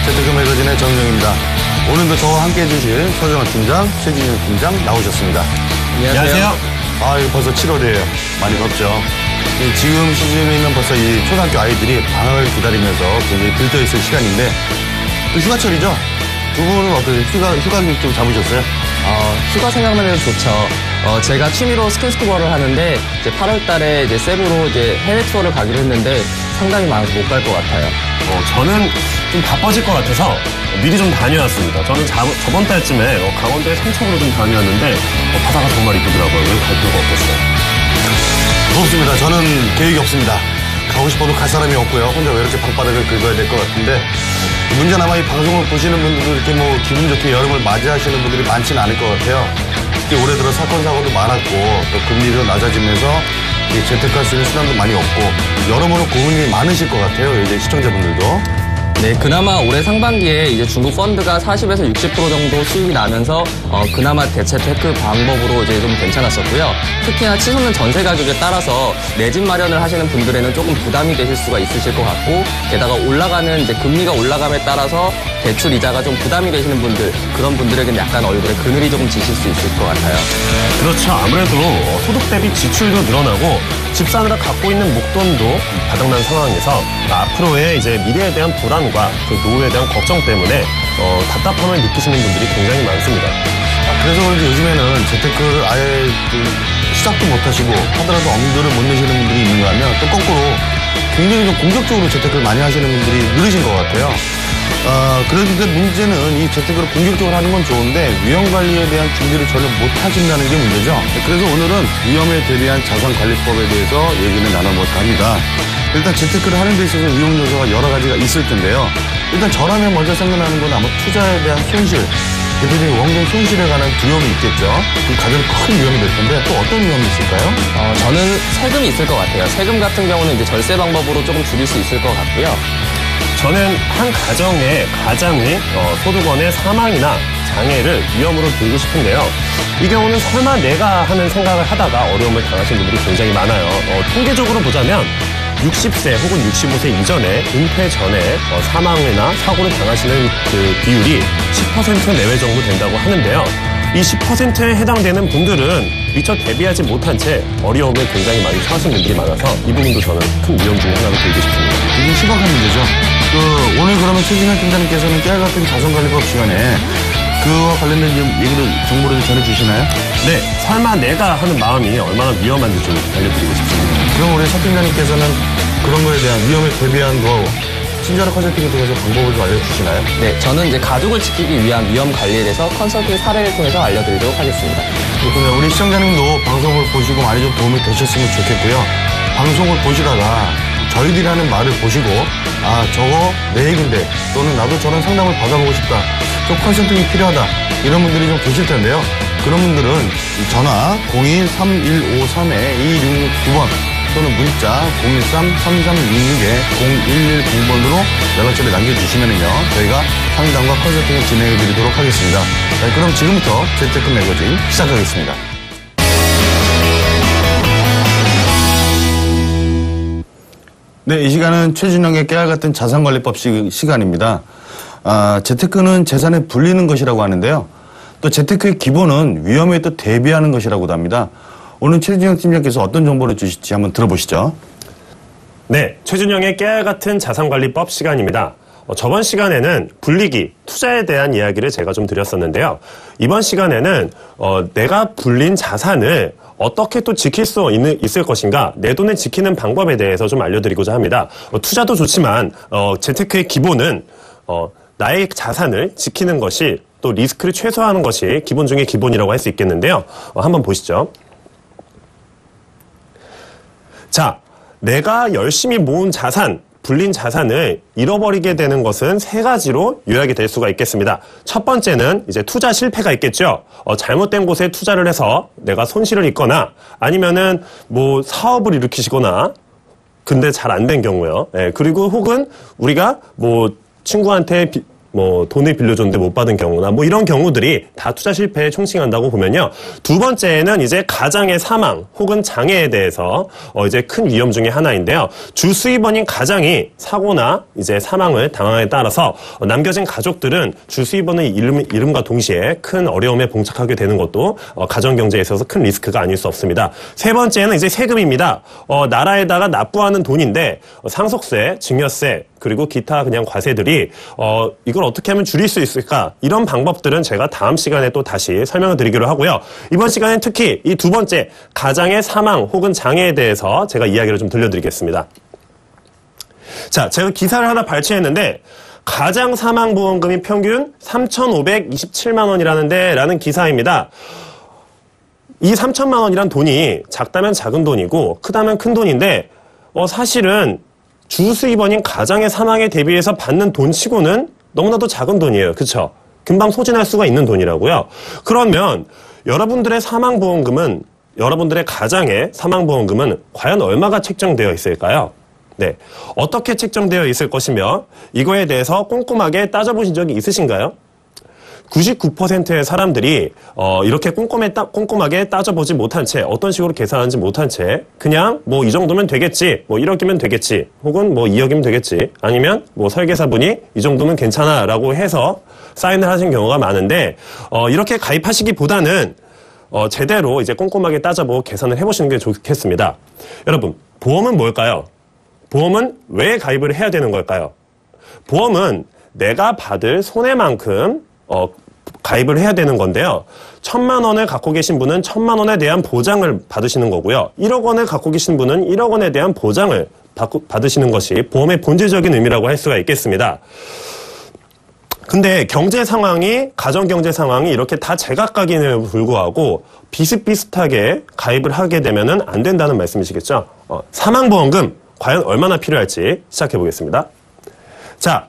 재테크 매거진의 정정입니다. 오늘도 저와 함께 해주실 서정환 팀장, 최진영 팀장 나오셨습니다. 안녕하세요. 이거 벌써 7월이에요. 많이 덥죠. 지금 시즌에는 벌써 이 초등학교 아이들이 방학을 기다리면서 굉장히 들떠있을 시간인데 또 휴가철이죠? 두 분은 어떠세요? 휴가 좀 잡으셨어요? 휴가 생각만 해도 좋죠. 제가 취미로 스킨스쿠버를 하는데 이제 8월 달에 이제 세부로 이제 해외 투어를 가기로 했는데 상당히 많아서 못 갈 것 같아요. 저는 좀 바빠질 것 같아서 미리 좀 다녀왔습니다. 저는 저번 달쯤에 강원도의 삼척으로 좀 다녀왔는데 바다가 정말 이쁘더라고요. 왜 갈 필요가 없겠어요. 없습니다. 저는 계획이 없습니다. 가고 싶어도 갈 사람이 없고요. 혼자 왜 이렇게 방바닥을 긁어야 될 것 같은데 문제는 아마 이 방송을 보시는 분들도 이렇게 뭐 기분 좋게 여름을 맞이하시는 분들이 많지는 않을 것 같아요. 특히 올해 들어 사건 사고도 많았고 또 금리도 낮아지면서 재테크할 수 있는 수단도 많이 없고 여러모로 고민이 많으실 것 같아요. 이제 시청자분들도. 네, 그나마 올해 상반기에 이제 중국 펀드가 40에서 60% 정도 수익이 나면서 그나마 대체테크 방법으로 이제 좀 괜찮았었고요. 특히나 치솟는 전세 가격에 따라서 내 집 마련을 하시는 분들에는 조금 부담이 되실 수가 있으실 것 같고 게다가 올라가는 이제 금리가 올라감에 따라서 대출 이자가 좀 부담이 되시는 분들 그런 분들에게는 약간 얼굴에 그늘이 조금 지실 수 있을 것 같아요. 그렇죠. 아무래도 소득 대비 지출도 늘어나고 집 사느라 갖고 있는 목돈도 바닥난 상황에서 앞으로의 이제 미래에 대한 불안과 그 노후에 대한 걱정 때문에 답답함을 느끼시는 분들이 굉장히 많습니다. 그래서 그런지 요즘에는 재테크를 아예 시작도 못하시고 하더라도 엄두를 못 내시는 분들이 있는가 하면 또 거꾸로 굉장히 좀 공격적으로 재테크를 많이 하시는 분들이 늘으신 것 같아요. 그런데 문제는 이 재테크를 공격적으로 하는 건 좋은데 위험 관리에 대한 준비를 전혀 못 하신다는 게 문제죠. 그래서 오늘은 위험에 대비한 자산관리법에 대해서 얘기를 나눠볼까 합니다. 일단 재테크를 하는 데 있어서 위험 요소가 여러 가지가 있을 텐데요. 일단 저라면 먼저 생각나는 건 아마 투자에 대한 손실, 대표적인 원금 손실에 관한 두려움이 있겠죠. 그 가장 큰 위험이 될 텐데 또 어떤 위험이 있을까요? 저는 세금이 있을 것 같아요. 세금 같은 경우는 이제 절세 방법으로 조금 줄일 수 있을 것 같고요. 저는 한 가정의 가장의 소득원의 사망이나 장애를 위험으로 들고 싶은데요. 이 경우는 설마 내가 하는 생각을 하다가 어려움을 당하시는 분들이 굉장히 많아요. 통계적으로 보자면 60세 혹은 65세 이전에 은퇴 전에 사망이나 사고를 당하시는 그 비율이 10% 내외 정도 된다고 하는데요. 이 10%에 해당되는 분들은 미처 대비하지 못한 채 어려움을 굉장히 많이 처하시는 분들이 많아서 이 부분도 저는 큰 위험 중에 하나로 들고 싶습니다. 이게 심각한 문제죠. 오늘 그러면 최진영 팀장님께서는 깨알같은 자산관리법 시간에 그와 관련된 정보를 전해주시나요? 네, 설마 내가 하는 마음이 얼마나 위험한지 좀 알려드리고 싶습니다. 그럼 우리 서 팀장님께서는 그런 거에 대한 위험에 대비한 거 친절한 컨설팅을 통해서 방법을 좀 알려주시나요? 네, 저는 이제 가족을 지키기 위한 위험 관리에 대해서 컨설팅 사례를 통해서 알려드리도록 하겠습니다. 그렇군요. 우리 시청자님도 방송을 보시고 많이 좀 도움이 되셨으면 좋겠고요. 방송을 보시다가 저희들이 하는 말을 보시고 저거 내 얘긴데 또는 나도 저런 상담을 받아보고 싶다. 좀 컨설팅이 필요하다. 이런 분들이 좀 계실 텐데요. 그런 분들은 전화 02-3153-2669번 또는 문자 013-3366-0110번으로 연락처를 남겨주시면요. 저희가 상담과 컨설팅을 진행해드리도록 하겠습니다. 그럼 지금부터 재테크 매거진 시작하겠습니다. 네, 이 시간은 최준영의 깨알같은 자산관리법 시간입니다. 재테크는 재산에 불리는 것이라고 하는데요. 또 재테크의 기본은 위험에 또 대비하는 것이라고도 합니다. 오늘 최준영 팀장께서 어떤 정보를 주실지 한번 들어보시죠. 네, 최준영의 깨알같은 자산관리법 시간입니다. 저번 시간에는 불리기, 투자에 대한 이야기를 제가 좀 드렸었는데요. 이번 시간에는 내가 불린 자산을 어떻게 또 지킬 수 있을 것인가, 내 돈을 지키는 방법에 대해서 좀 알려드리고자 합니다. 투자도 좋지만 재테크의 기본은 나의 자산을 지키는 것이 또 리스크를 최소화하는 것이 기본 중에 기본이라고 할 수 있겠는데요. 한번 보시죠. 자, 내가 열심히 모은 자산, 불린 자산을 잃어버리게 되는 것은 세 가지로 요약이 될 수가 있겠습니다. 첫 번째는 이제 투자 실패가 있겠죠. 잘못된 곳에 투자를 해서 내가 손실을 입거나 아니면은 뭐 사업을 일으키시거나 근데 잘 안 된 경우요. 예, 그리고 혹은 우리가 뭐 친구한테 뭐 돈을 빌려줬는데 못 받은 경우나 뭐 이런 경우들이 다 투자 실패에 총칭한다고 보면요. 두 번째는 이제 가장의 사망 혹은 장애에 대해서 이제 큰 위험 중에 하나인데요. 주 수입원인 가장이 사고나 이제 사망을 당함에 따라서 남겨진 가족들은 주 수입원의 이름과 동시에 큰 어려움에 봉착하게 되는 것도 가정 경제에 있어서 큰 리스크가 아닐 수 없습니다. 세 번째는 이제 세금입니다. 나라에다가 납부하는 돈인데 상속세, 증여세 그리고 기타 그냥 과세들이 이걸 어떻게 하면 줄일 수 있을까? 이런 방법들은 제가 다음 시간에 또 다시 설명을 드리기로 하고요. 이번 시간엔 특히 이 두 번째 가장의 사망 혹은 장애에 대해서 제가 이야기를 좀 들려드리겠습니다. 자, 제가 기사를 하나 발췌했는데 가장 사망보험금이 평균 3,527만 원이라는데 라는 기사입니다. 이 3천만 원이란 돈이 작다면 작은 돈이고 크다면 큰 돈인데 사실은 주 수입원인 가장의 사망에 대비해서 받는 돈 치고는 너무나도 작은 돈이에요. 그렇죠? 금방 소진할 수가 있는 돈이라고요. 그러면 여러분들의 사망보험금은 여러분들의 가장의 사망보험금은 과연 얼마가 책정되어 있을까요? 네, 어떻게 책정되어 있을 것이며 이거에 대해서 꼼꼼하게 따져보신 적이 있으신가요? 99%의 사람들이 이렇게 꼼꼼하게 따져보지 못한 채 어떤 식으로 계산하는지 못한 채 그냥 뭐 이 정도면 되겠지, 뭐 1억이면 되겠지, 혹은 뭐 2억이면 되겠지, 아니면 뭐 설계사분이 이 정도면 괜찮아 라고 해서 사인을 하신 경우가 많은데 이렇게 가입하시기보다는 제대로 이제 꼼꼼하게 따져보고 계산을 해보시는 게 좋겠습니다. 여러분, 보험은 뭘까요? 보험은 왜 가입을 해야 되는 걸까요? 보험은 내가 받을 손해만큼 가입을 해야 되는 건데요. 1,000만 원을 갖고 계신 분은 1,000만 원에 대한 보장을 받으시는 거고요. 1억 원을 갖고 계신 분은 1억 원에 대한 보장을 받으시는 것이 보험의 본질적인 의미라고 할 수가 있겠습니다. 근데 경제 상황이, 가정 경제 상황이 이렇게 다 제각각임에도 불구하고 비슷비슷하게 가입을 하게 되면은 안 된다는 말씀이시겠죠? 사망보험금 과연 얼마나 필요할지 시작해 보겠습니다. 자,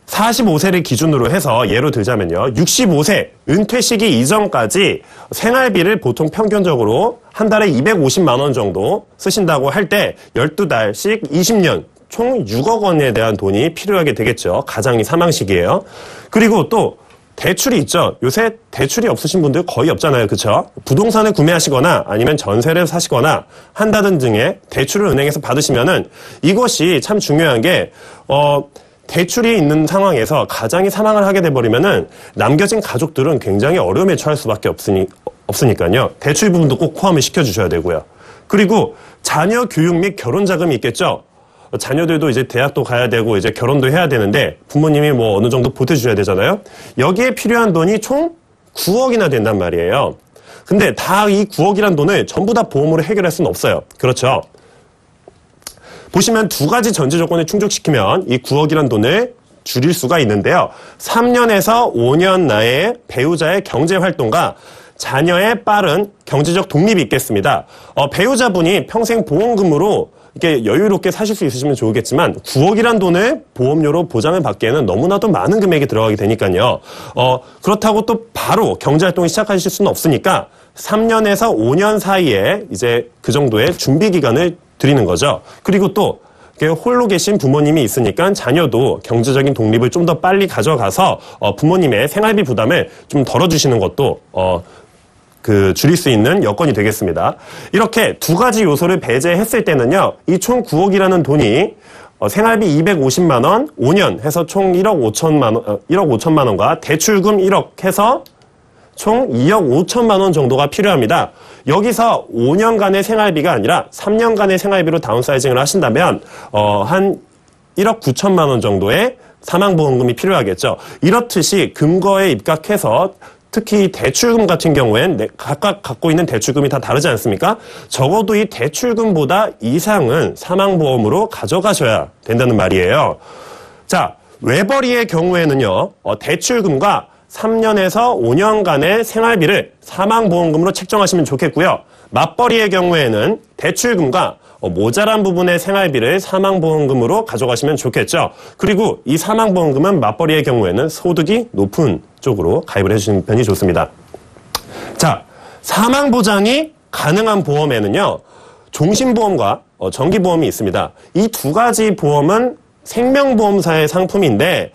45세를 기준으로 해서 예로 들자면요. 65세 은퇴 시기 이전까지 생활비를 보통 평균적으로 한 달에 250만 원 정도 쓰신다고 할 때 12달씩 20년 총 6억 원에 대한 돈이 필요하게 되겠죠. 가장이 사망 시기에요. 그리고 또 대출이 있죠. 요새 대출이 없으신 분들 거의 없잖아요. 그렇죠? 부동산을 구매하시거나 아니면 전세를 사시거나 한다든 등의 대출을 은행에서 받으시면은 이것이 참 중요한 게 대출이 있는 상황에서 가장이 사망을 하게 돼버리면은 남겨진 가족들은 굉장히 어려움에 처할 수밖에 없으니까요. 대출 부분도 꼭 포함을 시켜주셔야 되고요. 그리고 자녀 교육 및 결혼 자금이 있겠죠. 자녀들도 이제 대학도 가야 되고 이제 결혼도 해야 되는데 부모님이 뭐 어느 정도 보태주셔야 되잖아요. 여기에 필요한 돈이 총 9억이나 된단 말이에요. 근데 다 이 9억이란 돈을 전부 다 보험으로 해결할 수는 없어요. 그렇죠? 보시면 두 가지 전제 조건을 충족시키면 이 9억이란 돈을 줄일 수가 있는데요. 3년에서 5년 내에 배우자의 경제활동과 자녀의 빠른 경제적 독립이 있겠습니다. 배우자분이 평생 보험금으로 이렇게 여유롭게 사실 수 있으시면 좋겠지만 9억이란 돈을 보험료로 보장을 받기에는 너무나도 많은 금액이 들어가게 되니까요. 그렇다고 또 바로 경제활동을 시작하실 수는 없으니까 3년에서 5년 사이에 이제 그 정도의 준비 기간을 드리는 거죠. 그리고 또 홀로 계신 부모님이 있으니까 자녀도 경제적인 독립을 좀 더 빨리 가져가서 부모님의 생활비 부담을 좀 덜어주시는 것도 줄일 수 있는 여건이 되겠습니다. 이렇게 두 가지 요소를 배제했을 때는요, 이 총 9억이라는 돈이 생활비 250만 원, 5년 해서 총 1억 5천만 원과 대출금 1억 해서 총 2억 5천만 원 정도가 필요합니다. 여기서 5년간의 생활비가 아니라 3년간의 생활비로 다운사이징을 하신다면 한 1억 9천만 원 정도의 사망보험금이 필요하겠죠. 이렇듯이 금거에 입각해서 특히 대출금 같은 경우엔 각각 갖고 있는 대출금이 다 다르지 않습니까? 적어도 이 대출금보다 이상은 사망보험으로 가져가셔야 된다는 말이에요. 자, 외벌이의 경우에는요, 대출금과 3년에서 5년간의 생활비를 사망보험금으로 책정하시면 좋겠고요. 맞벌이의 경우에는 대출금과 모자란 부분의 생활비를 사망보험금으로 가져가시면 좋겠죠. 그리고 이 사망보험금은 맞벌이의 경우에는 소득이 높은 쪽으로 가입을 해주시는 편이 좋습니다. 자, 사망보장이 가능한 보험에는요, 종신보험과 정기보험이 있습니다. 이 두 가지 보험은 생명보험사의 상품인데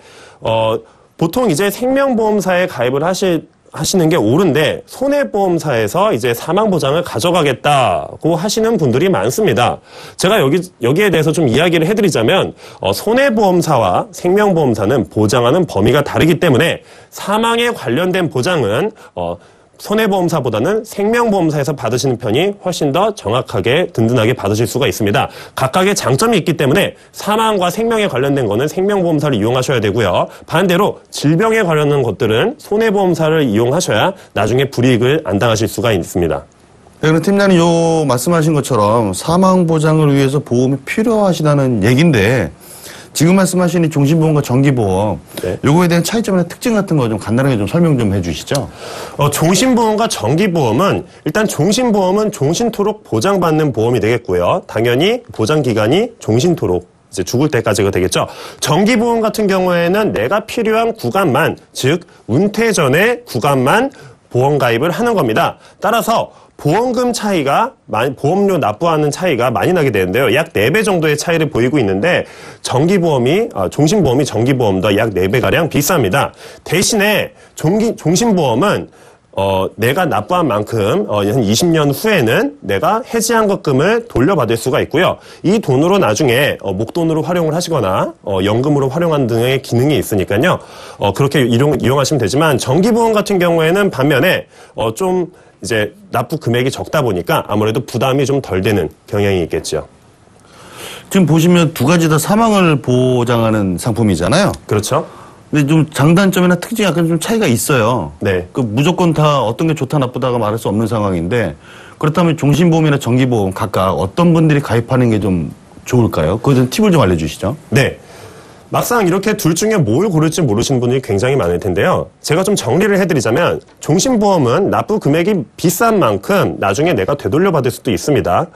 보통 이제 생명보험사에 가입을 하시는 게 옳은데 손해보험사에서 이제 사망보장을 가져가겠다고 하시는 분들이 많습니다. 제가 여기에 대해서 좀 이야기를 해드리자면 손해보험사와 생명보험사는 보장하는 범위가 다르기 때문에 사망에 관련된 보장은 손해보험사보다는 생명보험사에서 받으시는 편이 훨씬 더 정확하게 든든하게 받으실 수가 있습니다. 각각의 장점이 있기 때문에 사망과 생명에 관련된 거는 생명보험사를 이용하셔야 되고요. 반대로 질병에 관련된 것들은 손해보험사를 이용하셔야 나중에 불이익을 안 당하실 수가 있습니다. 네, 그럼 팀장님 요 말씀하신 것처럼 사망보장을 위해서 보험이 필요하시다는 얘기인데 지금 말씀하신 이 종신보험과 정기보험, 네. 요거에 대한 차이점이나 특징 같은 거 좀 간단하게 좀 설명 좀 해주시죠. 종신보험과 정기보험은 일단 종신보험은 종신토록 보장받는 보험이 되겠고요. 당연히 보장기간이 종신토록 이제 죽을 때까지가 되겠죠. 정기보험 같은 경우에는 내가 필요한 구간만, 즉 은퇴 전에 구간만 보험 가입을 하는 겁니다. 따라서 보험금 차이가 보험료 납부하는 차이가 많이 나게 되는데요. 약 4배 정도의 차이를 보이고 있는데 종신보험이 정기보험보다 약 4배가량 비쌉니다. 대신에 종신보험은 내가 납부한 만큼 한 20년 후에는 내가 해지한 것금을 돌려받을 수가 있고요. 이 돈으로 나중에 목돈으로 활용을 하시거나 연금으로 활용하는 등의 기능이 있으니까요. 그렇게 이용하시면 되지만 정기보험 같은 경우에는 반면에 좀 이제 납부 금액이 적다 보니까 아무래도 부담이 좀 덜 되는 경향이 있겠죠. 지금 보시면 두 가지 다 사망을 보장하는 상품이잖아요. 그렇죠. 근데 좀 장단점이나 특징이 약간 좀 차이가 있어요. 네. 무조건 다 어떤 게 좋다 나쁘다가 말할 수 없는 상황인데 그렇다면 종신보험이나 정기보험 각각 어떤 분들이 가입하는 게 좀 좋을까요? 그거에 대한 팁을 좀 알려주시죠. 네. 막상 이렇게 둘 중에 뭘 고를지 모르시는 분이 굉장히 많을 텐데요. 제가 좀 정리를 해드리자면 종신보험은 납부 금액이 비싼 만큼 나중에 내가 되돌려받을 수도 있습니다.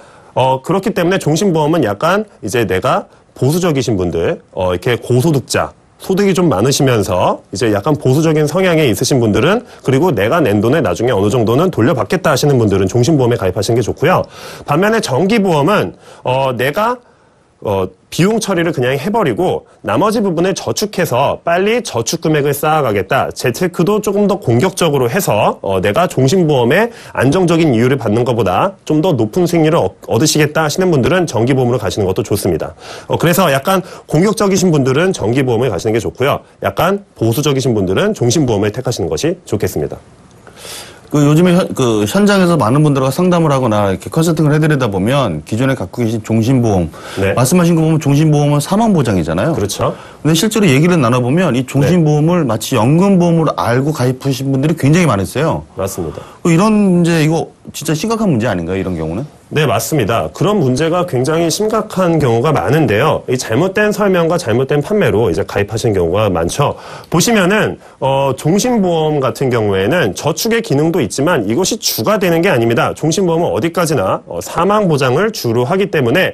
그렇기 때문에 종신보험은 약간 이제 내가 보수적이신 분들, 이렇게 고소득자, 소득이 좀 많으시면서 이제 약간 보수적인 성향에 있으신 분들은 그리고 내가 낸 돈을 나중에 어느 정도는 돌려받겠다 하시는 분들은 종신보험에 가입하시는 게 좋고요. 반면에 정기보험은 내가 비용 처리를 그냥 해버리고 나머지 부분을 저축해서 빨리 저축 금액을 쌓아가겠다. 재테크도 조금 더 공격적으로 해서 내가 종신보험에 안정적인 이율을 받는 것보다 좀 더 높은 수익률을 얻으시겠다 하시는 분들은 정기보험으로 가시는 것도 좋습니다. 그래서 약간 공격적이신 분들은 정기보험을 가시는 게 좋고요. 약간 보수적이신 분들은 종신보험을 택하시는 것이 좋겠습니다. 요즘에 현장에서 많은 분들과 상담을 하거나 이렇게 컨설팅을 해드리다 보면 기존에 갖고 계신 종신보험, 네. 말씀하신 거 보면 종신보험은 사망보장이잖아요. 그렇죠. 근데 실제로 얘기를 나눠보면 이 종신보험을 마치 연금보험으로 알고 가입하신 분들이 굉장히 많았어요. 맞습니다. 이런 문제, 이거 진짜 심각한 문제 아닌가요? 이런 경우는? 네, 맞습니다. 그런 문제가 굉장히 심각한 경우가 많은데요. 이 잘못된 설명과 잘못된 판매로 이제 가입하시는 경우가 많죠. 보시면은 종신보험 같은 경우에는 저축의 기능도 있지만 이것이 주가 되는 게 아닙니다. 종신보험은 어디까지나 사망 보장을 주로 하기 때문에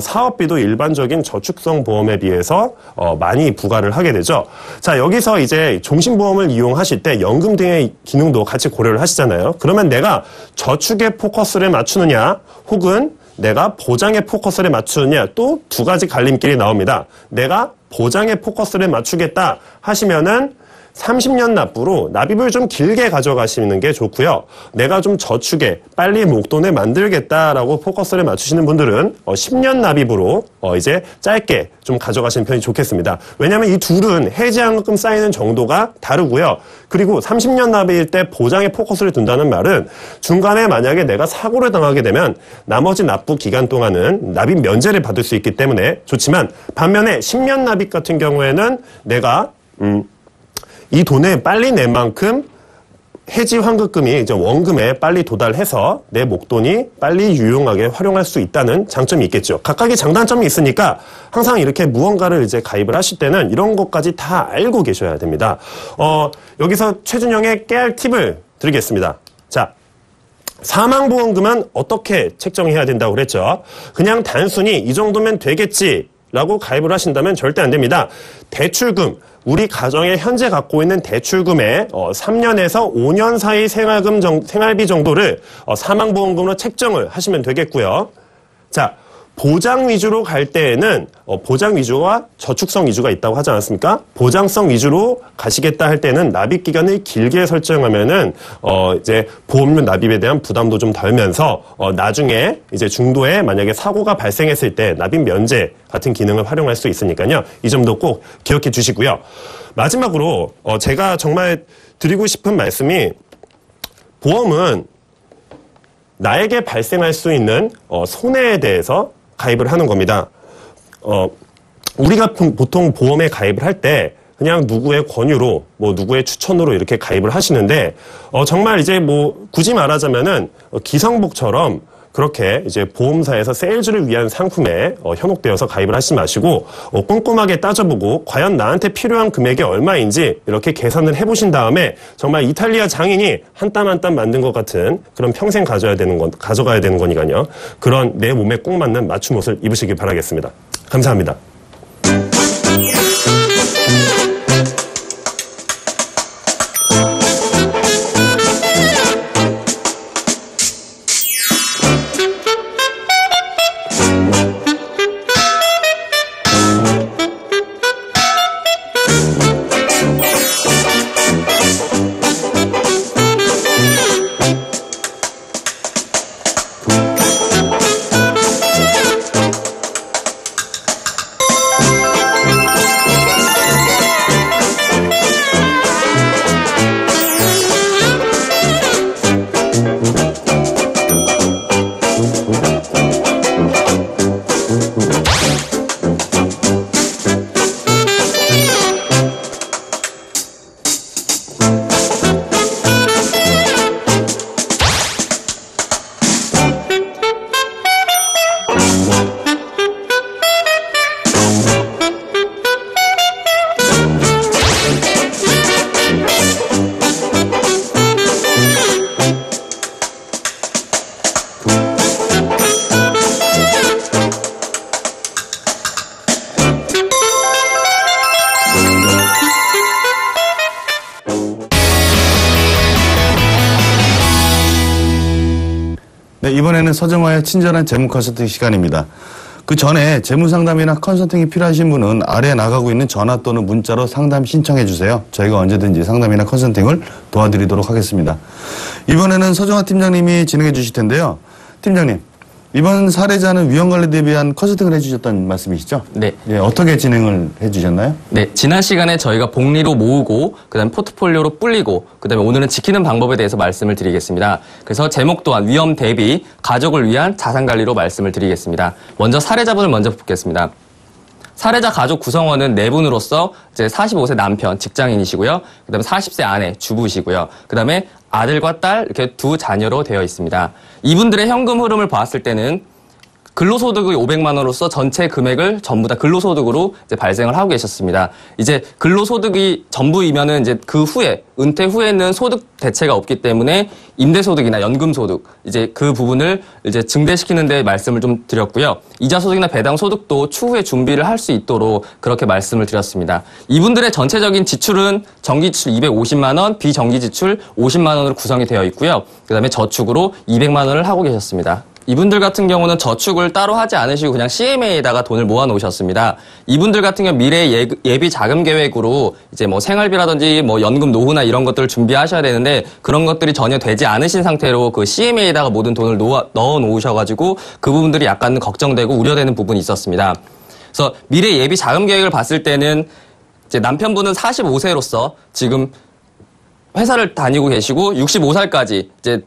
사업비도 일반적인 저축성 보험에 비해서 많이 부과를 하게 되죠. 자, 여기서 이제 종신보험을 이용하실 때 연금 등의 기능도 같이 고려를 하시잖아요. 그러면 내가 저축에 포커스를 맞추느냐 혹은 내가 보장에 포커스를 맞추느냐 또 두 가지 갈림길이 나옵니다. 내가 보장에 포커스를 맞추겠다 하시면은 30년 납부로 납입을 좀 길게 가져가시는 게 좋고요. 내가 좀 저축에 빨리 목돈을 만들겠다라고 포커스를 맞추시는 분들은 10년 납입으로 이제 짧게 좀 가져가시는 편이 좋겠습니다. 왜냐하면 이 둘은 해지한금 쌓이는 정도가 다르고요. 그리고 30년 납입일 때 보장에 포커스를 둔다는 말은 중간에 만약에 내가 사고를 당하게 되면 나머지 납부 기간 동안은 납입 면제를 받을 수 있기 때문에 좋지만 반면에 10년 납입 같은 경우에는 내가 이 돈을 빨리 낸 만큼 해지 환급금이 이제 원금에 빨리 도달해서 내 목돈이 빨리 유용하게 활용할 수 있다는 장점이 있겠죠. 각각의 장단점이 있으니까 항상 이렇게 무언가를 이제 가입을 하실 때는 이런 것까지 다 알고 계셔야 됩니다. 여기서 최준영의 깨알 팁을 드리겠습니다. 자, 사망보험금은 어떻게 책정해야 된다고 그랬죠? 그냥 단순히 이 정도면 되겠지라고 가입을 하신다면 절대 안 됩니다. 대출금, 우리 가정에 현재 갖고 있는 대출금의 3년에서 5년 사이 생활비 정도를 사망보험금으로 책정을 하시면 되겠고요. 자, 보장 위주로 갈 때에는 보장 위주와 저축성 위주가 있다고 하지 않았습니까? 보장성 위주로 가시겠다 할 때는 납입 기간을 길게 설정하면은 이제 보험료 납입에 대한 부담도 좀 덜면서 나중에 이제 중도에 만약에 사고가 발생했을 때 납입 면제 같은 기능을 활용할 수 있으니까요. 이 점도 꼭 기억해 주시고요. 마지막으로 제가 정말 드리고 싶은 말씀이 보험은 나에게 발생할 수 있는 손해에 대해서 가입을 하는 겁니다. 우리가 보통 보험에 가입을 할 때 그냥 누구의 권유로 뭐 누구의 추천으로 이렇게 가입을 하시는데 정말 이제 뭐 굳이 말하자면은 기성복처럼 그렇게 이제 보험사에서 세일즈를 위한 상품에 현혹되어서 가입을 하시지 마시고 꼼꼼하게 따져보고 과연 나한테 필요한 금액이 얼마인지 이렇게 계산을 해보신 다음에 정말 이탈리아 장인이 한 땀 한 땀 만든 것 같은 그런 평생 가져가야 되는 거니까요. 그런 내 몸에 꼭 맞는 맞춤 옷을 입으시길 바라겠습니다. 감사합니다. 네, 이번에는 서정화의 친절한 재무 컨설팅 시간입니다. 그 전에 재무 상담이나 컨설팅이 필요하신 분은 아래에 나가고 있는 전화 또는 문자로 상담 신청해 주세요. 저희가 언제든지 상담이나 컨설팅을 도와드리도록 하겠습니다. 이번에는 서정화 팀장님이 진행해 주실 텐데요. 팀장님, 이번 사례자는 위험관리 대비한 컨설팅을 해주셨다는 말씀이시죠? 네. 예, 어떻게 진행을 해주셨나요? 네, 지난 시간에 저희가 복리로 모으고 그다음에 포트폴리오로 불리고 그다음에 오늘은 지키는 방법에 대해서 말씀을 드리겠습니다. 그래서 제목 또한 위험 대비 가족을 위한 자산관리로 말씀을 드리겠습니다. 먼저 사례자분을 먼저 보겠습니다. 사례자 가족 구성원은 네 분으로서 이제 45세 남편 직장인이시고요. 그다음에 40세 아내 주부시고요. 그다음에 아들과 딸 이렇게 두 자녀로 되어 있습니다. 이분들의 현금 흐름을 봤을 때는 근로소득이 500만 원으로서 전체 금액을 전부 다 근로소득으로 이제 발생을 하고 계셨습니다. 이제 근로소득이 전부이면은 이제 그 후에 은퇴 후에는 소득 대체가 없기 때문에 임대소득이나 연금소득 이제 그 부분을 이제 증대시키는 데 말씀을 좀 드렸고요. 이자소득이나 배당소득도 추후에 준비를 할 수 있도록 그렇게 말씀을 드렸습니다. 이분들의 전체적인 지출은 정기지출 250만 원, 비정기지출 50만 원으로 구성이 되어 있고요. 그다음에 저축으로 200만 원을 하고 계셨습니다. 이분들 같은 경우는 저축을 따로 하지 않으시고 그냥 CMA에다가 돈을 모아 놓으셨습니다. 이분들 같은 경우 미래 예비 자금 계획으로 이제 뭐 생활비라든지 뭐 연금 노후나 이런 것들을 준비하셔야 되는데 그런 것들이 전혀 되지 않으신 상태로 그 CMA에다가 모든 돈을 넣어 놓으셔가지고 그 부분들이 약간 걱정되고 우려되는 부분이 있었습니다. 그래서 미래 예비 자금 계획을 봤을 때는 이제 남편분은 45세로서 지금 회사를 다니고 계시고 65살까지 이제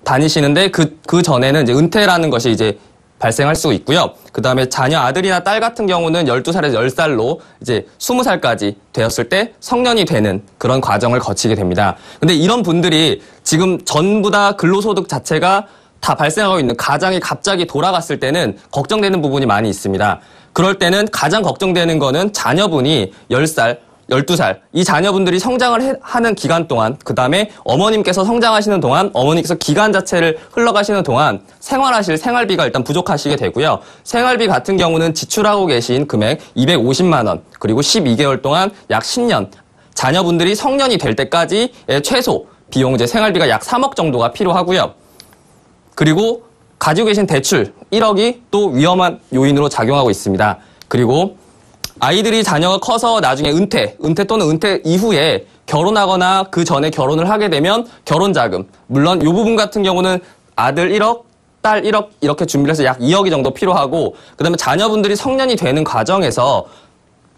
다니시는데 그 전에는 이제 은퇴라는 것이 이제 발생할 수 있고요. 그 다음에 자녀 아들이나 딸 같은 경우는 12살에서 10살로 이제 20살까지 되었을 때 성년이 되는 그런 과정을 거치게 됩니다. 근데 이런 분들이 지금 전부 다 근로소득 자체가 다 발생하고 있는 가장이 갑자기 돌아갔을 때는 걱정되는 부분이 많이 있습니다. 그럴 때는 가장 걱정되는 거는 자녀분이 10살, 12살 이 자녀분들이 성장을 하는 기간 동안 그 다음에 어머님께서 성장하시는 동안 어머니께서 기간 자체를 흘러가시는 동안 생활하실 생활비가 일단 부족하시게 되고요. 생활비 같은 경우는 지출하고 계신 금액 250만 원 그리고 12개월 동안 약 10년 자녀분들이 성년이 될 때까지의 최소 비용 이제 생활비가 약 3억 정도가 필요하고요. 그리고 가지고 계신 대출 1억이 또 위험한 요인으로 작용하고 있습니다. 그리고 아이들이 자녀가 커서 나중에 은퇴 또는 은퇴 이후에 결혼하거나 그 전에 결혼을 하게 되면 결혼자금, 물론 이 부분 같은 경우는 아들 1억, 딸 1억 이렇게 준비를 해서 약 2억이 정도 필요하고, 그다음에 자녀분들이 성년이 되는 과정에서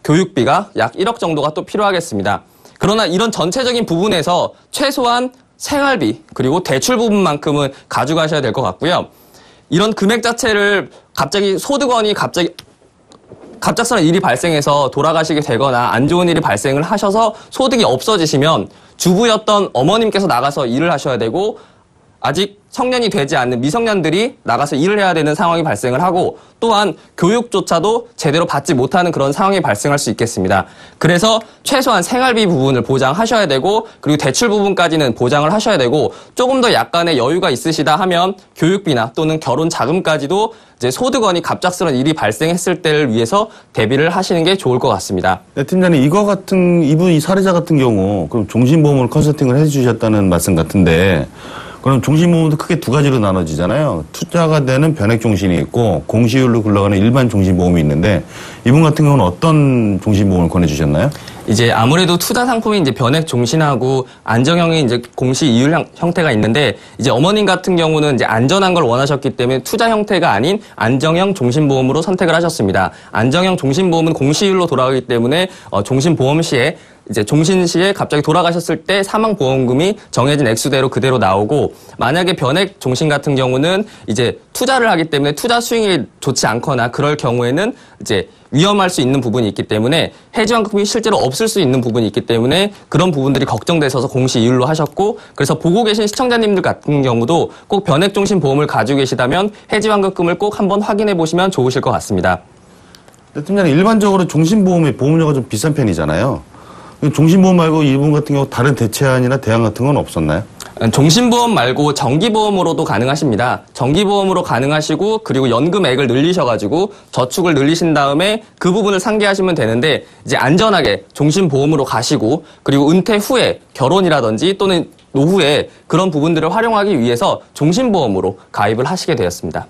교육비가 약 1억 정도가 또 필요하겠습니다. 그러나 이런 전체적인 부분에서 최소한 생활비 그리고 대출 부분만큼은 가져가셔야 될 것 같고요. 이런 금액 자체를 갑자기 소득원이 갑작스러운 일이 발생해서 돌아가시게 되거나 안 좋은 일이 발생을 하셔서 소득이 없어지시면 주부였던 어머님께서 나가서 일을 하셔야 되고, 아직 성년이 되지 않는 미성년들이 나가서 일을 해야 되는 상황이 발생을 하고, 또한 교육조차도 제대로 받지 못하는 그런 상황이 발생할 수 있겠습니다. 그래서 최소한 생활비 부분을 보장하셔야 되고, 그리고 대출 부분까지는 보장을 하셔야 되고, 조금 더 약간의 여유가 있으시다 하면 교육비나 또는 결혼 자금까지도 이제 소득원이 갑작스러운 일이 발생했을 때를 위해서 대비를 하시는 게 좋을 것 같습니다. 네, 팀장님, 이 사례자 같은 경우 그럼 종신보험을 컨설팅을 해주셨다는 말씀 같은데, 그럼 종신보험도 크게 두 가지로 나눠지잖아요. 투자가 되는 변액종신이 있고 공시율로 굴러가는 일반 종신보험이 있는데, 이분 같은 경우는 어떤 종신보험을 권해주셨나요? 이제 아무래도 투자 상품이 이제 변액종신하고 안정형의 이제 공시이율 형태가 있는데, 이제 어머님 같은 경우는 이제 안전한 걸 원하셨기 때문에 투자 형태가 아닌 안정형 종신보험으로 선택을 하셨습니다. 안정형 종신보험은 공시이율로 돌아가기 때문에 종신보험 시에 이제 종신 시에 갑자기 돌아가셨을 때 사망보험금이 정해진 액수대로 그대로 나오고, 만약에 변액 종신 같은 경우는 이제 투자를 하기 때문에 투자 수익이 좋지 않거나 그럴 경우에는 이제 위험할 수 있는 부분이 있기 때문에 해지환급이 실제로 없을 수 있는 부분이 있기 때문에 그런 부분들이 걱정돼서 공시이율로 하셨고, 그래서 보고 계신 시청자님들 같은 경우도 꼭 변액종신 보험을 가지고 계시다면 해지환급금을 꼭 한번 확인해 보시면 좋으실 것 같습니다. 네, 팀장님, 일반적으로 종신보험의 보험료가 좀 비싼 편이잖아요. 종신보험 말고 이분 같은 경우 다른 대체안이나 대안 같은 건 없었나요? 종신보험 말고 정기보험으로도 가능하십니다. 정기보험으로 가능하시고, 그리고 연금액을 늘리셔가지고 저축을 늘리신 다음에 그 부분을 상기하시면 되는데, 이제 안전하게 종신보험으로 가시고, 그리고 은퇴 후에 결혼이라든지 또는 노후에 그런 부분들을 활용하기 위해서 종신보험으로 가입을 하시게 되었습니다.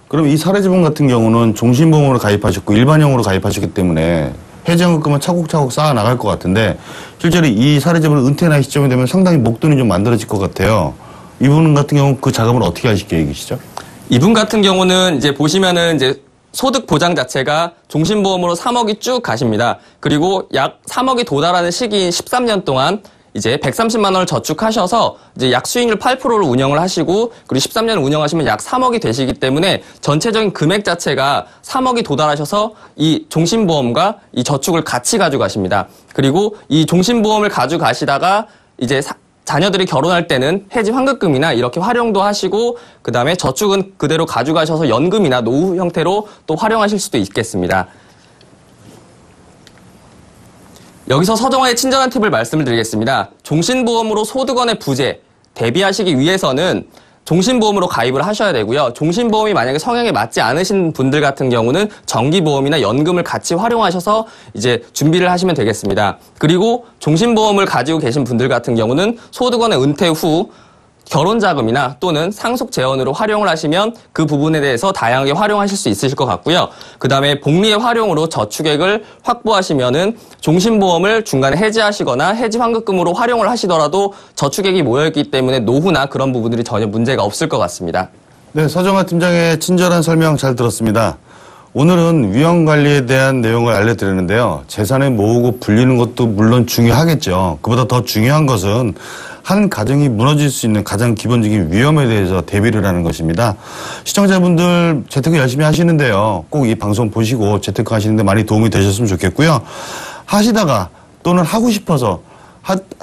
그럼 이 사례자분 같은 경우는 종신보험으로 가입하셨고 일반형으로 가입하셨기 때문에 해지환급금은 차곡차곡 쌓아 나갈 것 같은데, 실제로 이 사례자분은 은퇴 나이 시점이 되면 상당히 목돈이 좀 만들어질 것 같아요. 이분 같은 경우는 그 자금을 어떻게 하실 계획이시죠? 이분 같은 경우는 이제 보시면은 이제 소득 보장 자체가 종신보험으로 3억이 쭉 가십니다. 그리고 약 3억이 도달하는 시기인 13년 동안 이제 130만 원을 저축하셔서 이제 약 수익률 8%를 운영을 하시고, 그리고 13년을 운영하시면 약 3억이 되시기 때문에 전체적인 금액 자체가 3억이 도달하셔서 이 종신보험과 이 저축을 같이 가져가십니다. 그리고 이 종신보험을 가져가시다가 이제 자녀들이 결혼할 때는 해지 환급금이나 이렇게 활용도 하시고, 그 다음에 저축은 그대로 가져가셔서 연금이나 노후 형태로 또 활용하실 수도 있겠습니다. 여기서 서정화의 친절한 팁을 말씀을 드리겠습니다. 종신보험으로 소득원의 부재 대비하시기 위해서는 종신보험으로 가입을 하셔야 되고요. 종신보험이 만약에 성향에 맞지 않으신 분들 같은 경우는 정기보험이나 연금을 같이 활용하셔서 이제 준비를 하시면 되겠습니다. 그리고 종신보험을 가지고 계신 분들 같은 경우는 소득원의 은퇴 후 결혼자금이나 또는 상속재원으로 활용을 하시면 그 부분에 대해서 다양하게 활용하실 수 있으실 것 같고요. 그 다음에 복리의 활용으로 저축액을 확보하시면은 종신보험을 중간에 해지하시거나 해지환급금으로 활용을 하시더라도 저축액이 모여있기 때문에 노후나 그런 부분들이 전혀 문제가 없을 것 같습니다. 네, 서정화 팀장의 친절한 설명 잘 들었습니다. 오늘은 위험관리에 대한 내용을 알려드렸는데요. 재산을 모으고 불리는 것도 물론 중요하겠죠. 그보다 더 중요한 것은 한 가정이 무너질 수 있는 가장 기본적인 위험에 대해서 대비를 하는 것입니다. 시청자분들 재테크 열심히 하시는데요. 꼭 이 방송 보시고 재테크 하시는데 많이 도움이 되셨으면 좋겠고요. 하시다가 또는 하고 싶어서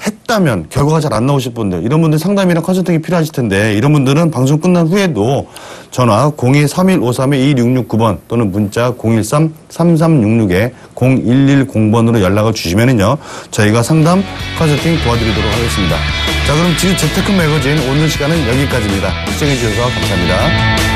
했다면 결과가 잘 안 나오실 분들, 이런 분들 상담이나 컨설팅이 필요하실 텐데, 이런 분들은 방송 끝난 후에도 전화 02-3153-2669번 또는 문자 013-3366-0110번으로 연락을 주시면은요, 저희가 상담, 컨설팅 도와드리도록 하겠습니다. 자, 그럼 지금 재테크 매거진 오늘 시간은 여기까지입니다. 시청해 주셔서 감사합니다.